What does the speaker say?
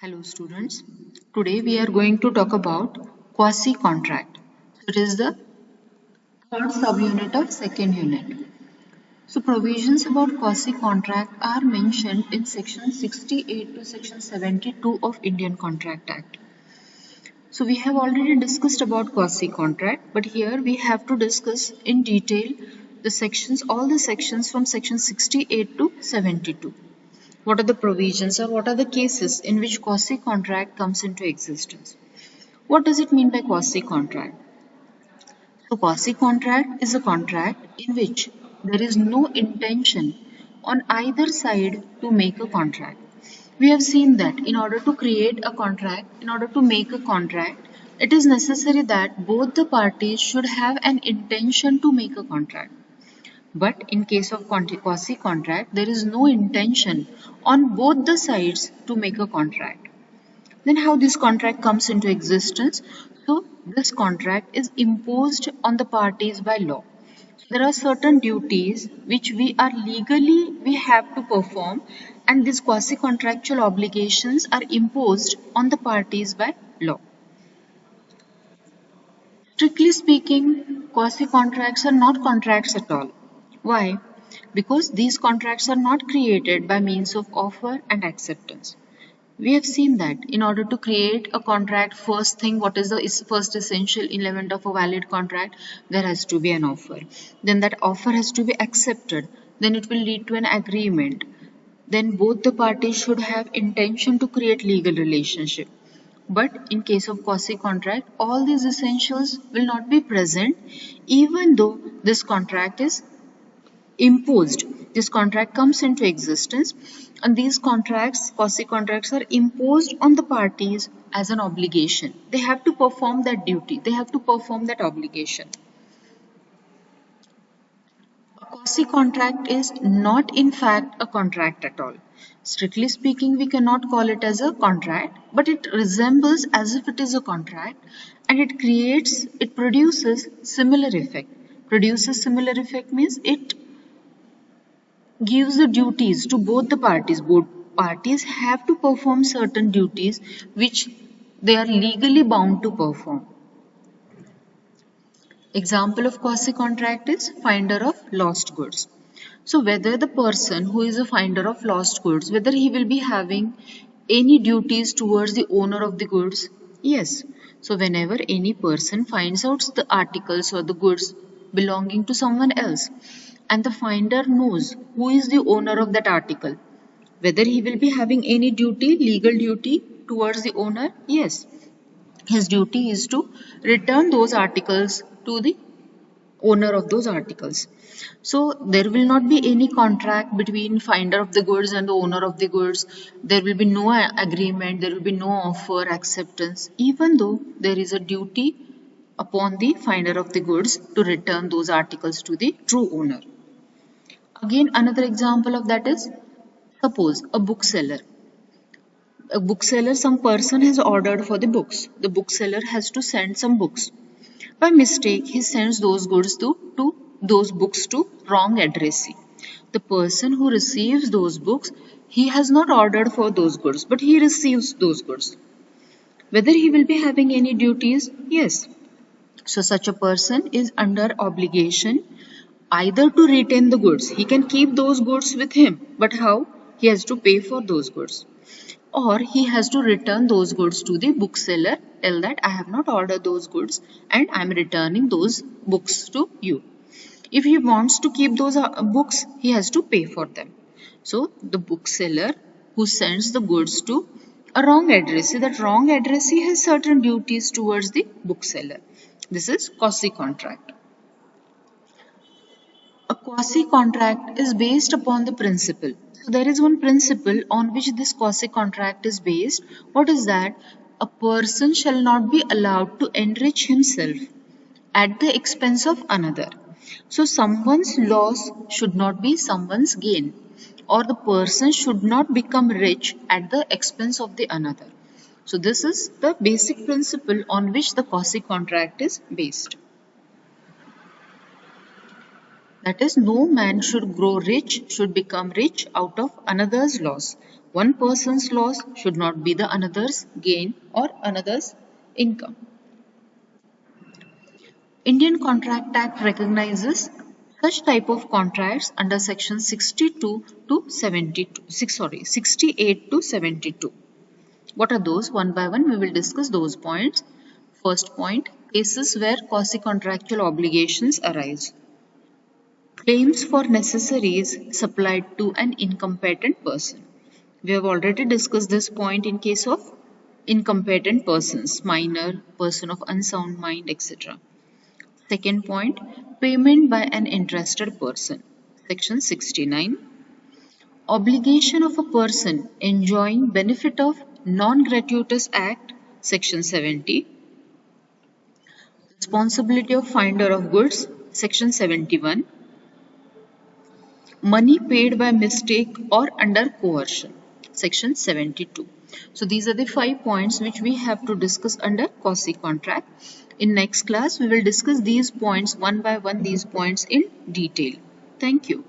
Hello students, today we are going to talk about quasi-contract. It is the third subunit of second unit. So provisions about quasi-contract are mentioned in section 68 to section 72 of Indian Contract Act. So we have already discussed about quasi-contract, but here we have to discuss in detail all the sections from section 68 to 72. What are the provisions or what are the cases in which quasi-contract comes into existence? What does it mean by quasi-contract? So quasi-contract is a contract in which there is no intention on either side to make a contract. We have seen that in order to create a contract, in order to make a contract, it is necessary that both the parties should have an intention to make a contract. But in case of quasi-contract, there is no intention on both the sides to make a contract. Then how this contract comes into existence? So this contract is imposed on the parties by law. There are certain duties which we have to perform, and these quasi-contractual obligations are imposed on the parties by law. Strictly speaking, quasi-contracts are not contracts at all. Why? Because these contracts are not created by means of offer and acceptance. We have seen that in order to create a contract, first thing, what is the first essential element of a valid contract? There has to be an offer. Then that offer has to be accepted. Then it will lead to an agreement. Then both the parties should have intention to create legal relationship. But in case of quasi-contract, all these essentials will not be present even though this contract is imposed. This contract comes into existence, and these contracts, quasi-contracts, are imposed on the parties as an obligation. They have to perform that duty, they have to perform that obligation. A quasi-contract is not in fact a contract at all. Strictly speaking, we cannot call it as a contract, but it resembles as if it is a contract, and it produces similar effect. Produces similar effect means it gives the duties to both the parties. Both parties have to perform certain duties which they are legally bound to perform. Example of quasi-contract is finder of lost goods. So whether the person who is a finder of lost goods, whether he will be having any duties towards the owner of the goods? Yes. So whenever any person finds out the articles or the goods belonging to someone else, and the finder knows who is the owner of that article, whether he will be having any duty, legal duty towards the owner? Yes. His duty is to return those articles to the owner of those articles. So there will not be any contract between finder of the goods and the owner of the goods. There will be no agreement, there will be no offer, acceptance, even though there is a duty upon the finder of the goods to return those articles to the true owner. Again, another example of that is, suppose a bookseller. Some person has ordered for the books. The bookseller has to send some books. By mistake, he sends those goods to those books to wrong addressee. The person who receives those books, he has not ordered for those goods, but he receives those goods. Whether he will be having any duties? Yes. So such a person is under obligation either to retain the goods. He can keep those goods with him, but how? He has to pay for those goods. Or he has to return those goods to the bookseller, tell that I have not ordered those goods and I am returning those books to you. If he wants to keep those books, he has to pay for them. So the bookseller who sends the goods to a wrong addressee, that wrong addressee has certain duties towards the bookseller. This is quasi-contract. A quasi-contract is based upon the principle. So there is one principle on which this quasi-contract is based. What is that? A person shall not be allowed to enrich himself at the expense of another. So someone's loss should not be someone's gain, or the person should not become rich at the expense of the another. So this is the basic principle on which the quasi-contract is based. That is, no man should grow rich, should become rich out of another's loss. One person's loss should not be the another's gain or another's income. Indian Contract Act recognizes such type of contracts under section 62 to 72, 68 to 72. What are those? One by one we will discuss those points. First point, cases where quasi-contractual obligations arise. Claims for necessaries supplied to an incompetent person. We have already discussed this point in case of incompetent persons, minor, person of unsound mind, etc. Second point, payment by an interested person. Section 69. Obligation of a person enjoying benefit of non-gratuitous act. Section 70. Responsibility of finder of goods. Section 71. Money paid by mistake or under coercion. Section 72. So these are the 5 points which we have to discuss under quasi-contract. In next class, we will discuss these points one by one, these points in detail. Thank you.